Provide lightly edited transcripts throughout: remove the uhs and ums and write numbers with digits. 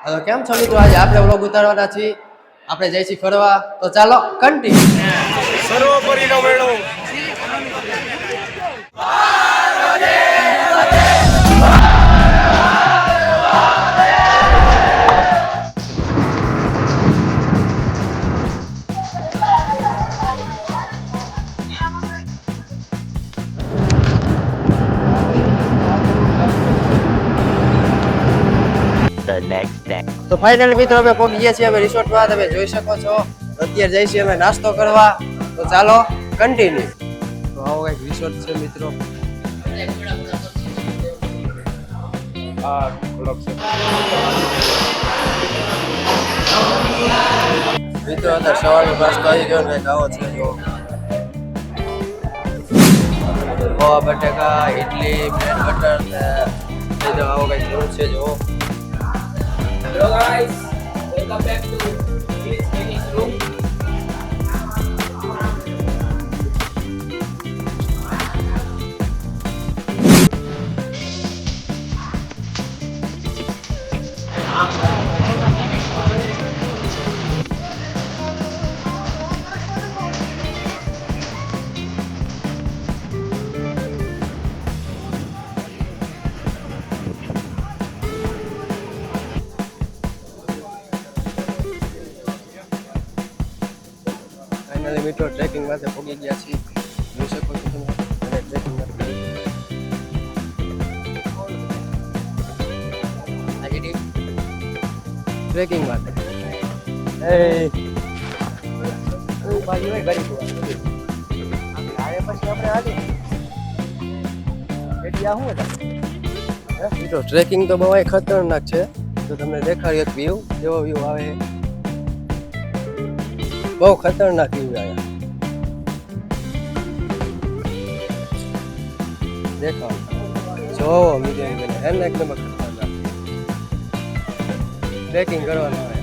તો કેમ છો મિત્રો? આજે આપણે વ્લોગ ઉતારવાના છીએ. આપણે જઈશું ફરવા, તો ચાલો કન્ટિન્યુ. સર્વોપરીનો મેળો. તો ફાઇનલ મિત્રો અમે પહોંચી ગયા છીએ હવે રિસોર્ટમાં. તમે જોઈ શકો છો અત્યારે જઈશું અમે નાસ્તો કરવા. તો ચાલો કન્ટિન્યુ. તો આવો એક રિસોર્ટ છે મિત્રો. મિત્રો અત્યારે સવારનો નાસ્તો આવી ગયો ને આવો છે જો પોવા બટેકા, ઇડલી, બ્રેડ બટર ને આવો કઈ ફ્રૂટ છે જો. Hello guys, welcome back to this Phoenix room. Finally મિત્રો ટ્રેકિંગ માટે પહોંચી ગયા છીએ. જોઈ શકો છો તમે અને ટ્રેકિંગ માટે ટ્રેકિંગ માટે મિત્રો ટ્રેકિંગ તો બહુ ખતરનાક છે. તો તમને દેખાડી એક વ્યૂ, જેવો વ્યૂ આવે બહુ ખતરનાક વ્યૂ આવે. દેખો જોવો મિત્રો એને એક નંબર ખતરનાક ટ્રેકિંગ કરવાનું આવે.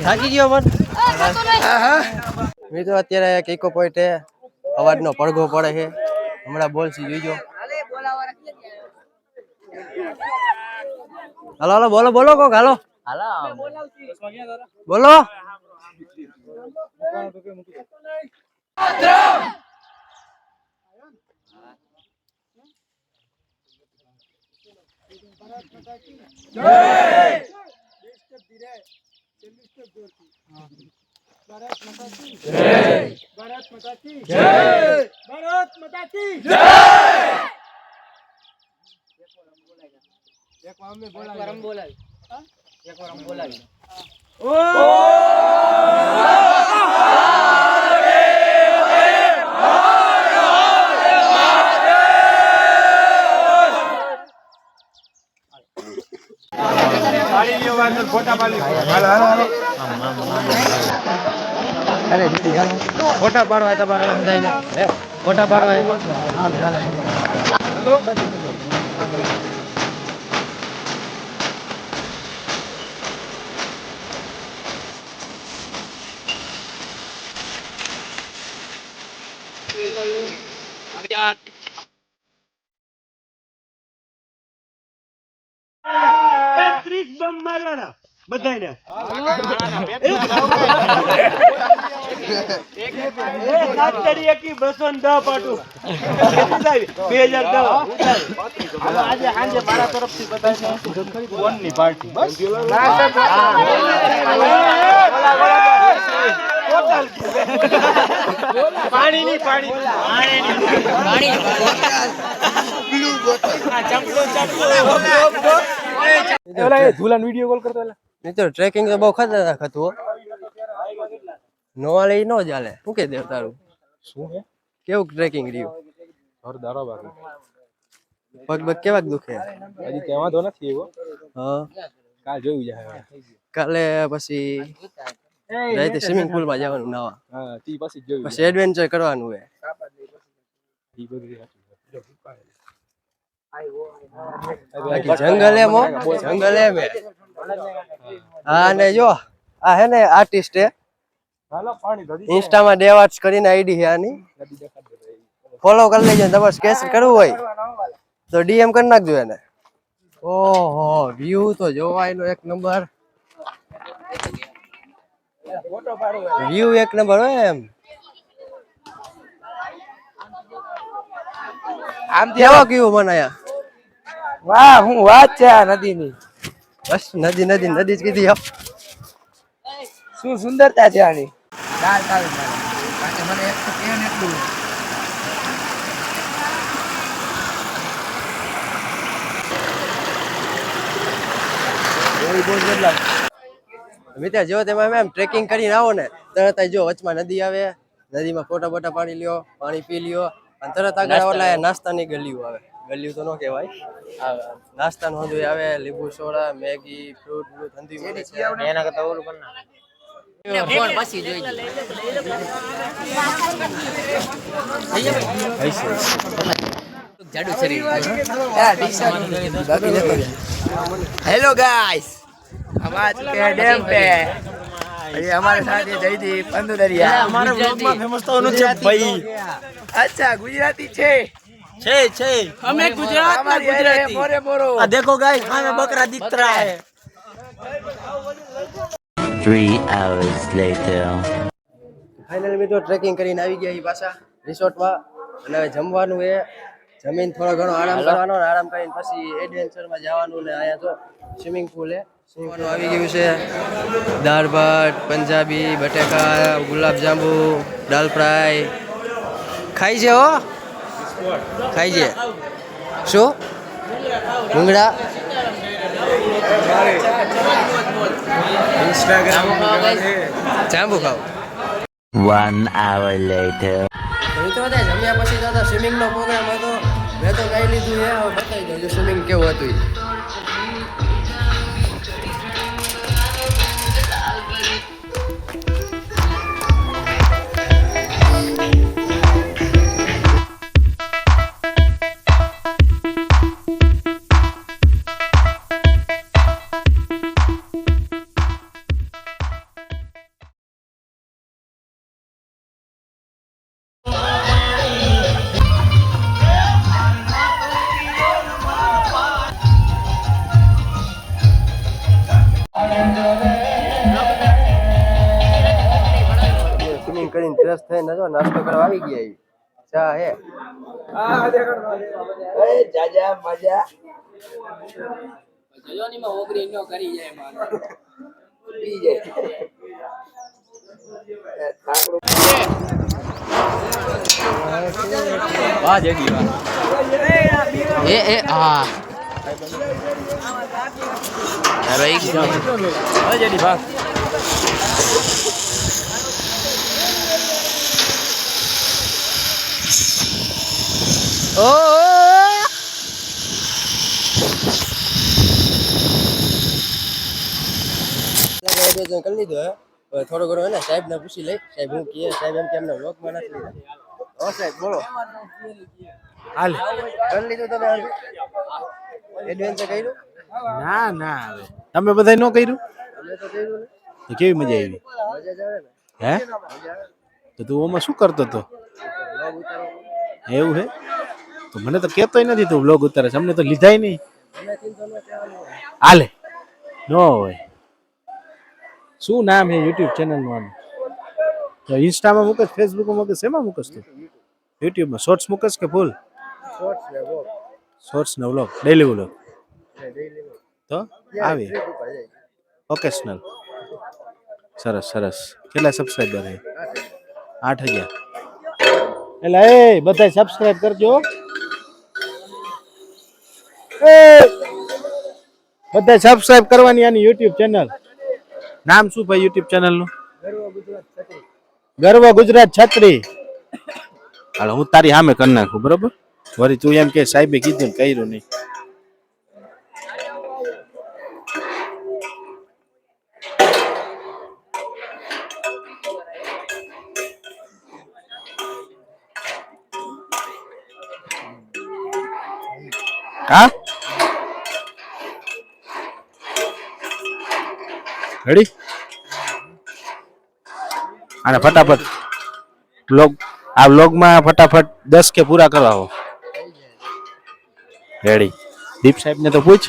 થાકી ગયો મન મિત્રો. અત્યારે એક ઇકો પોઈન્ટે અવાજનો પડઘો પડે છે. હમણાં બોલશી જોઈજો. હાલો હાલો બોલો બોલો કોક હાલો બોલો. ભારત માતા કી જય. ભારત માતા કી જય. ભારત માતા કી જય. એક વાર અમે બોલાવી. ફોટા પાડવા તમારે ફોટા પાડવા. બધાને ઝૂલાનો વિડીયો કોલ કરતો મિત્રો. ટ્રેકિંગ તો બહુ ખતરનાક હતું. નોવા લઈ ન ચાલે. શું કે દેવ તારું શું કેવું ટ્રેકિંગ રહ્યું? પગ પગ કેવાક દુખે? હજી તેમાં તો નથી એવો. હા કાલ જોયું જાય. કાલે પછી રાતે સ્વિમિંગ પુલમાં જવાનું નાવા. હા તી પછી જોયું. પછી એડવેન્ચર કરવાનું હોય. બાકી જંગલ એમ હો, જંગલ એમ હે. હા ને જો આ હે ને આર્ટિસ્ટ હે, ઇન્સ્ટામાં ડેવાર્સ કરીને આઈડી છે આની, ફોલો કરી લેજો. તમારે સ્કેચ કરવું હોય તો ડીએમ કરી નાખજો એને. ઓહો વ્યૂ તો જોવાય નો એક નંબર, વ્યૂ એક નંબર હોય એમ. આમ કેવા વ્યૂ બનાયા, વાહ હું વાત છે આ નદીની, બસ નદી નદી નદી જ કીધી હો. શું સુંદરતા છે આની. ચાલ ચાલ બાકી મને એક તો કેન એટલું મિત્ર જો તમે એમ ટ્રેકિંગ કરીને આવો ને તરત જ જો વચમાં નદી આવે, નદીમાં ફોટા બોટા પાણી લ્યો, પાણી પી લ્યો અને તરત આગળ ઓલા નાસ્તાની ગલીઓ આવે. ગલીઓ તો ન કહેવાય, નાસ્તાનું બધું આવે, લીંબુ સોડા, મેગી, ફ્રૂટ બ્રૂટ ઠંડી મળે છે. એના કરતા ઓલું કર ના ફોન પછી જોઈ જાડુ શરીર हेलो गाइस हम आ चुके हैं डैम पे ये हमारे साथ ये जयदीप पंदुदरिया हमारे व्लॉग में फेमस तो होना चाहिए भाई अच्छा गुजराती छे हमें गुजराती मोरे मोरो देखो गाइस हमें बकरा दिख रहा है 3 hours later. ફાઇનલી મિત્રો ટ્રેકિંગ કરીને આવી ગયા એ પાછા રિસોર્ટમાં, અને હવે જમવાનું એ જમીન થોડો ઘણો આરામ કરવાનો, અને આરામ કરીને પછી એડવેન્ચરમાં જવાનું. ને અહીંયા તો સ્વિમિંગ પુલ હે, સ્વિમિંગ આવી ગયું છે. દાળ ભાત, પંજાબી, બટેકા, ગુલાબજાંબુ, દાલ ફ્રાય ખાઈ છે હો, ખાઈ છે. શું ભૂંગળા જાંબુ ખાવ. 1 hour later. મિત્રો જમ્યા પછી દાદા સ્વિમિંગનો પ્રોગ્રામ હતો, મેં તો ગાઈ લીધું છે. હવે બતાવી દઉં સ્વિમિંગ કેવું હતું. સ્વિમિંગ કરીને ફ્રેશ થઈને જો નાસ્તો કરવા આવી ગયા. ચા હે જાજા મજા જોની માં ઓગરી નો કરી જાય મારે પી જાય વાહ જેડી વાહ એ હા અરે એક જેડી વાહ ઓ કરી લીધો હે. હવે થોડો ઘણો હે ને સાહેબ ને પૂછી લઈ, સાહેબ હું કહે. સાહેબ એમ કે એમને વ્લોગમાં નથી લીધા. ઓ સાહેબ બોલો. હાલ કરી લીધું તમે એડવેન્ચર કર્યું? ના ના હવે તમે બધા ન કર્યું અમે તો કર્યું તો કેવી મજા આવી ને, મજા જ આવે ને. હે મજા આવે. તો તું ઓમાં શું કરતો હતો વ્લોગ ઉતારો એવું હે તો મને તો કહેતોય નથી તું બ્લોગ ઉતારે છે અમને તો લીધાય નહીં અમે ચિંતા ન કહેવાનું હોય. હાલે ન હોય શું નામ હે યુટ્યુબ ચેનલ નું આનું તો ઇન્સ્ટામાં મૂકસ ફેસબુકમાં મૂકસ એમાં મૂકસ તું યુટ્યુબમાં શોર્ટ્સ મૂકસ કે ફૂલ શોર્ટ્સ ને વ્લોગ શોર્ટ્સ ને વ્લોગ ડેલી વ્લોગ ને ડેઈલી વ્લોગ તો આવે ટ્રીપ ઉપર જાય. ઓકેશનલ સરસ સરસ કેટલા સબસ્ક્રાઈબર હે 8,000 એટલે એ બધા સબસ્ક્રાઇબ કરજો એ બધા સબસ્ક્રાઇબ કરવાની આની યુટ્યુબ ચેનલ નામ શું ભાઈ યુટ્યુબ ચેનલ નું ગર્વ ગુજરાત છત્રી હાલ હું તારી સામે કરી નાખું બરોબર વળી તું એમ કે સાહેબે કીધું ને કર્યું નહીં હા રેડી અને ફટાફટ વ્લોગમાં ફટાફટ 10 કે પૂરા કરવા હો રેડી દીપ સાહેબ ને તો પૂછ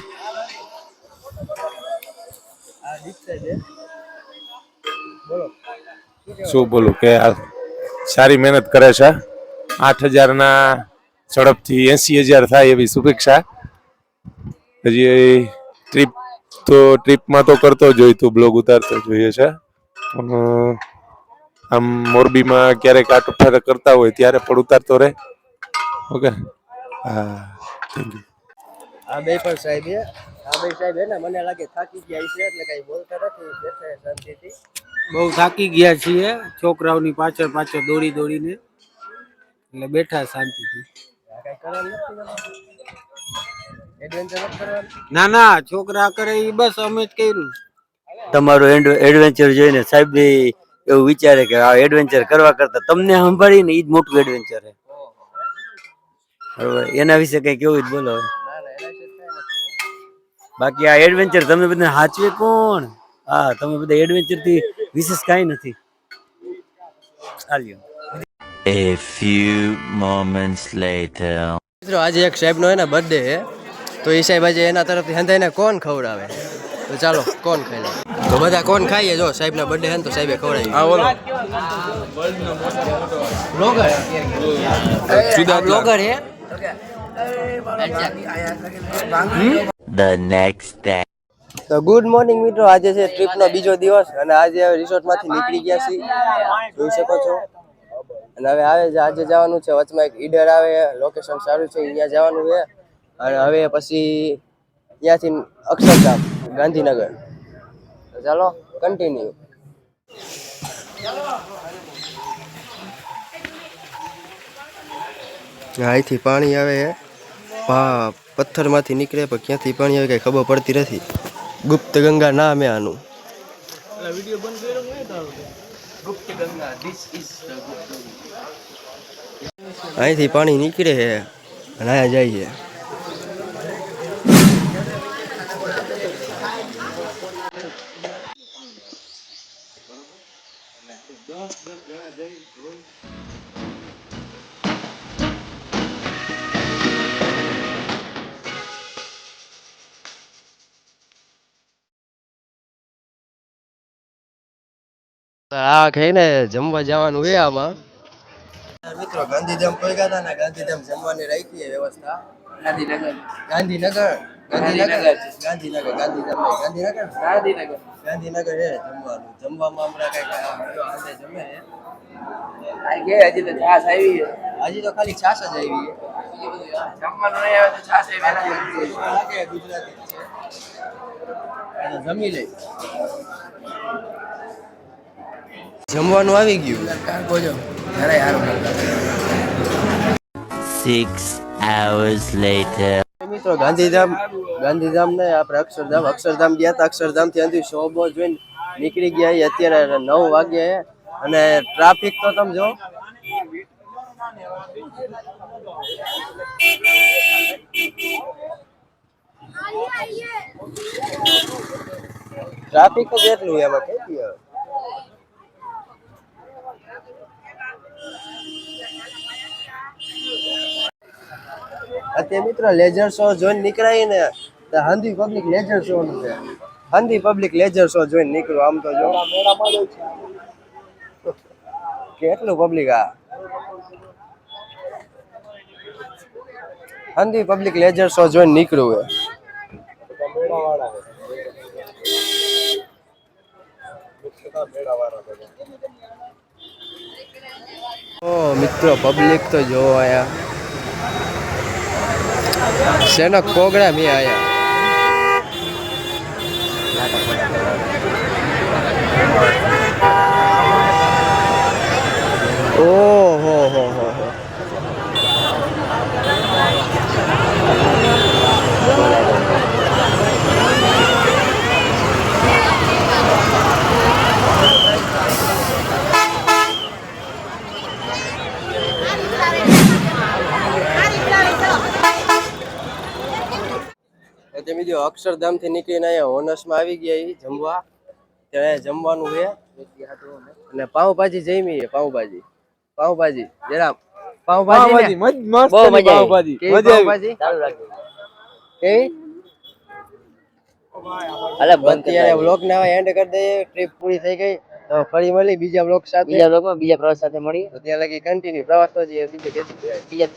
શું બોલું કે આ સારી મહેનત કરે છે 8,000 ના ઝડપથી 80,000 થાય એવી શુભેચ્છા હજી ટ્રીપમાં તો કરતો જ હોય તું બ્લોગ ઉતારતો જોઈએ છે આમ મોરબીમાં ક્યારેક આટો કરતા હોય ત્યારે પણ ઉતારતો રહે ઓકે હા થેન્ક યુ આ બે પણ સાહેબ હે ને મને લાગે થાકી ગયા છે એટલે કઈ બોલતા નથી બેઠા છે શાંતિથી બહુ થાકી ગયા છીએ છોકરાઓની પાછળ પાછળ દોડીને એટલે બેઠા શાંતિથી. કઈ કરવાનું નથી એડવેન્ચર નથી કરવાનું ના છોકરા કરે એ બસ અમે જ કર્યું. તમારું એડવેન્ચર જોઈને સાહેબ બી એવું વિચારે કે આ એડવેન્ચર કરવા કરતા તમને સંભાળીને એ જ મોટું એડવેન્ચર છે બરોબર એના વિશે કઈ કેવું જ બોલો બાકી આ એડવેન્ચર તમે બધા સાચવે કોણ હા તમે બધા એડવેન્ચર થી વિશેષ કાંઈ નથી ચાલ્યો. A few moments later. મિત્રો આજે એક સાહેબનો હે ને બર્થડે હે તો એ સાહેબ આજે એના તરફથી હંધાઈને કોણ ખવડાવે તો ચાલો કોણ ખાઈ લે તો બધા કોણ ખાઈએ જો સાહેબના બર્થડે હે ને તો સાહેબે ખવડાવી હા બોલો બ્લોગર હે The next day. તો ગુડ મોર્નિંગ મિત્રો આજે છે ટ્રીપનો બીજો દિવસ અને આજે રિસોર્ટમાંથી નીકળી ગયા છીએ જોઈ શકો છો અને હવે આજે જવાનું છે વચમાં એક ઈડર આવે લોકેશન સારું છે અહીંયા જવાનું છે અને હવે પછી ત્યાંથી અક્ષરધામ ગાંધીનગર તો ચાલો કન્ટિન્યુ અહીંથી પાણી આવે છે પથ્થરમાંથી નીકળે પણ ક્યાંથી પાણી આવે કઈ ખબર પડતી નથી ગુપ્ત ગંગા નામ હે આનું અહીંથી પાણી નીકળે છે અને અહીંયા જાય છે આ ખાઈને જમવા જવાનું છે આમાં મિત્રો ગાંધીધામ પહોંચ્યા હતા ને ગાંધીધામ જમવાની રાખી વ્યવસ્થા ગાંધીનગર હે જમવામાં હમણાં કઈક જમે હજી તો ખાલી છાશ જ આવી જમવાનું નહીં આવે તો છાશ ગુજરાતી છે જમી લઈ જમવાનું આવી ગયું 6 hours later. મિત્રો ગાંધીધામ ને આપણે અક્ષરધામ ગયા હતા અક્ષરધામ થી અંધી શોભો જોઈને નીકળી ગયા અત્યારે 9 વાગ્યા અને ટ્રાફિક તો તમે જો ટ્રાફિક જ એટલું એમાં કઈ અત્યારે મિત્રો લેઝર શો જોઈને નીકળાય ને તો હાંધી પબ્લિક લેઝર શો નું છે હાંધી પબ્લિક લેઝર શો જોઈને નીકળ્યું આમ તો જો કેટલું પબ્લિક આ હાંધી પબ્લિક લેઝર શો જોઈને નીકળ્યું હે મિત્રો પબ્લિક તો જો આયા શેનો પ્રોગ્રામ એ આયા ઓહો હો હો જો અક્ષરધામ થી નીકળીને અહીંયા હોનસમાં આવી ગયા ઈ જમવા. ત્યાં જમવાનું છે અને પાવભાજી જમી પાવભાજી જરા પાવભાજી ને બહુ મજા આવી. કેવી પાવભાજી કેવી અલે અત્યારે વ્લોગ ને હવે એન્ડ કરી દઈએ. ટ્રીપ પૂરી થઈ ગઈ તો ફરી મળી બીજા વ્લોગ સાથે. બીજા પ્રવાસ સાથે મળી તો ત્યાં લગી કન્ટિન્યુ પ્રવાસ તો જે બીજા